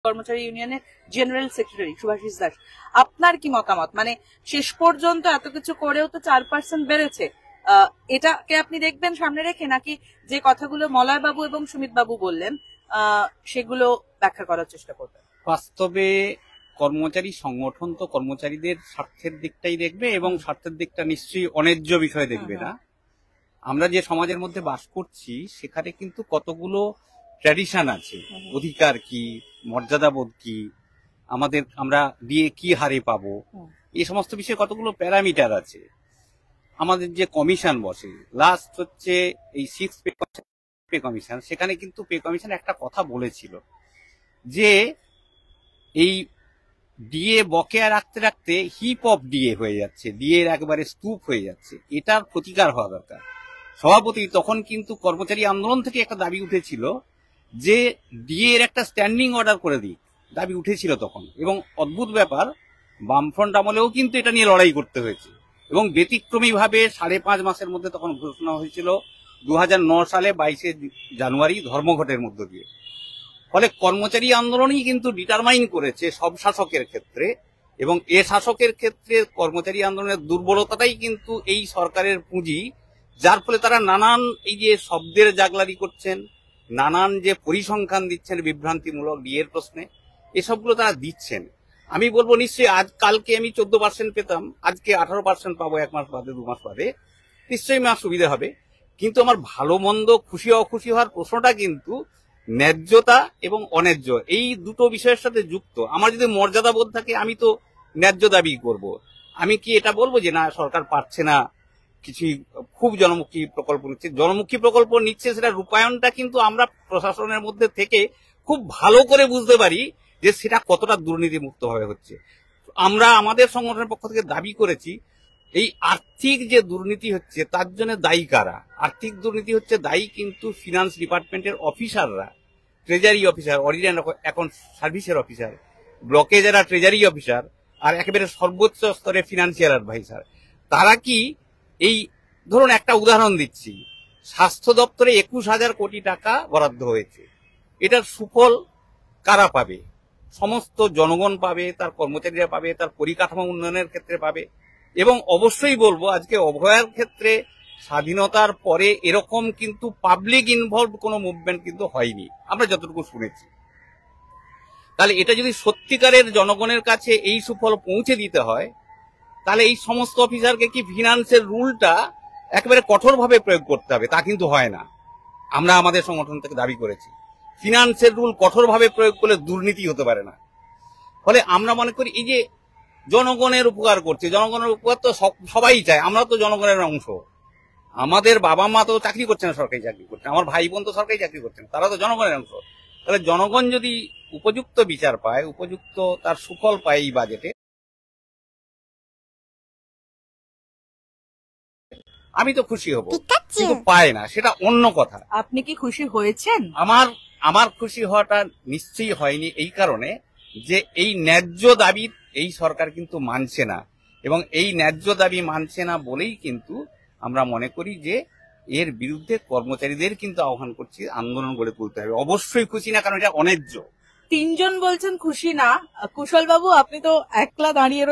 কর্মচারী ইউনিয়নের general secretary Shubhashis Das, আপনার কি মতামত? মানে শেষ পর্যন্ত এত কিছু করেও তো 4% বেড়েছে, এটাকে আপনি দেখবেন সামনে রেখে, নাকি যে কথাগুলো মলয় বাবু এবং সুমিত বাবু বললেন সেগুলো ব্যাখ্যা করার চেষ্টা করবেন? বাস্তবে কর্মচারী সংগঠন তো কর্মচারীদের স্বার্থের দিকটাই দেখবে এবং স্বার্থের দিকটা নিশ্চয়ই অন্যায্য বিষয় দেখবে না। আমরা যে সমাজের মধ্যে বাস করছি সেখানে কিন্তু কতগুলো ট্র্যাডিশন আছে, অধিকার কি, মর্যাদাবোধ কি, আমরা দিয়ে কি হারে পাবো, এই সমস্ত বিষয়ে কতগুলো প্যারামিটার আছে। আমাদের যে কমিশন বসে, লাস্ট হচ্ছে এই 6 পে কমিশন, সেখানে কিন্তু পে কমিশন একটা কথা বলেছিল যে এই ডিএ বকেয়া রাখতে রাখতে হিপ অফ ডিএ হয়ে যাচ্ছে, ডিএ একেবারে স্তূপ হয়ে যাচ্ছে, এটার প্রতিকার হওয়া দরকার। সভাপতি তখন কিন্তু কর্মচারী আন্দোলন থেকে একটা দাবি উঠেছিল যে ডিএ এর একটা স্ট্যান্ডিং অর্ডার করে দিক, দাবি উঠেছিল তখন। এবং অদ্ভুত ব্যাপার, বামফ্রন্ট আমলেও কিন্তু এটা নিয়ে লড়াই করতে হয়েছে এবং ব্যতিক্রমী ভাবে 5.5 মাসের মধ্যে তখন ঘোষণা হয়েছিল 2009 সালে 22 জানুয়ারি ধর্মঘটের মধ্য দিয়ে। ফলে কর্মচারী আন্দোলনই কিন্তু ডিটারমাইন করেছে সব শাসকের ক্ষেত্রে, এবং এ শাসকের ক্ষেত্রে কর্মচারী আন্দোলনের দুর্বলতাটাই কিন্তু এই সরকারের পুঁজি, যার ফলে তারা নানান এই যে শব্দের জাগলারি করছেন, নানান যে পরিসংখ্যান দিচ্ছেন বিভ্রান্তিমূলক ডিএর প্রশ্নে, এসবগুলো তারা দিচ্ছেন। আমি বলবো নিশ্চয়ই কালকে আমি 14% পেতাম, আজকে 18% পাবো 1 মাস বাদে 2 মাস বাদে, নিশ্চয়ই আমার সুবিধা হবে। কিন্তু আমার ভালো মন্দ খুশি অখুশি হওয়ার প্রশ্নটা কিন্তু ন্যায্যতা এবং অন্যায্য এই দুটো বিষয়ের সাথে যুক্ত। আমার যদি মর্যাদা বোধ থাকে আমি তো ন্যায্য দাবি করব। আমি কি এটা বলবো যে না সরকার পারছে না, কিছুই খুব জনমুখী প্রকল্প নিচ্ছে, জনমুখী প্রকল্প নিচ্ছে, সেটা রূপায়ণটা কিন্তু আমরা প্রশাসনের মধ্যে থেকে খুব ভালো করে বুঝতে পারি যে সেটা কতটা দুর্নীতিমুক্ত ভাবে হচ্ছে। আমরা আমাদের সংগঠনের পক্ষ থেকে দাবি করেছি এই আর্থিক যে দুর্নীতি হচ্ছে তার জন্য দায়ী কারা? আর্থিক দুর্নীতি হচ্ছে দায়ী কিন্তু ফিনান্স ডিপার্টমেন্টের অফিসাররা, treasury officer, audit and account সার্ভিসের অফিসার, ব্লকে যারা ট্রেজারি অফিসার, আর একেবারে সর্বোচ্চ স্তরে ফিনান্সিয়াল অ্যাডভাইসার। তারা কি এই ধরুন একটা উদাহরণ দিচ্ছি, স্বাস্থ্য দপ্তরে 21,000 কোটি টাকা বরাদ্দ হয়েছে, এটার সুফল কারা পাবে? সমস্ত জনগণ পাবে, তার কর্মচারীরা পাবে, তার পরিকাঠামো উন্নয়নের ক্ষেত্রে পাবে। এবং অবশ্যই বলবো আজকে অভয়ার ক্ষেত্রে স্বাধীনতার পরে এরকম কিন্তু পাবলিক ইনভলভ কোনো মুভমেন্ট কিন্তু হয়নি, আমরা যতটুকু শুনেছি। তাহলে এটা যদি সত্যিকারের জনগণের কাছে এই সুফল পৌঁছে দিতে হয়, তাহলে এই সমস্ত অফিসারকে কি ফিনান্সের রুলটা একেবারে কঠোরভাবে প্রয়োগ করতে হবে? তা কিন্তু হয় না। আমরা আমাদের সংগঠন থেকে দাবি করেছি ফিনান্সের রুল কঠোরভাবে প্রয়োগ করলে দুর্নীতি হতে পারে না। ফলে আমরা মনে করি এই যে জনগণের উপকার করছে, জনগণের উপকার তো সবাই চায়, আমরা তো জনগণের অংশ। আমাদের বাবা মা তো চাকরি করছে না, সরকারি চাকরি করছে, আমার ভাই বোন তো সরকারি চাকরি করছেন, তারা তো জনগণের অংশ। তাহলে জনগণ যদি উপযুক্ত বিচার পায়, উপযুক্ত তার সুফল পায় এই বাজেটে, আমি তো খুশি হব। কিন্তু পায় না, সেটা অন্য কথা। আপনি কি খুশি হয়েছেন? আমার খুশি হওয়াটা নিশ্চয়ই হয়নি, এই কারণে যে এই ন্যায্য দাবি এই সরকার কিন্তু মানছে না, এবং এই ন্যায্য দাবি মানছে না বলেই কিন্তু আমরা মনে করি যে এর বিরুদ্ধে কর্মচারীদের কিন্তু আহ্বান করছি আন্দোলন গড়ে তুলতে হবে। অবশ্যই খুশি না, কারণ এটা অন্যায্য। 3 জন বলছেন খুশি না। কুশল বাবু, আপনি তো একলা দাঁড়িয়ে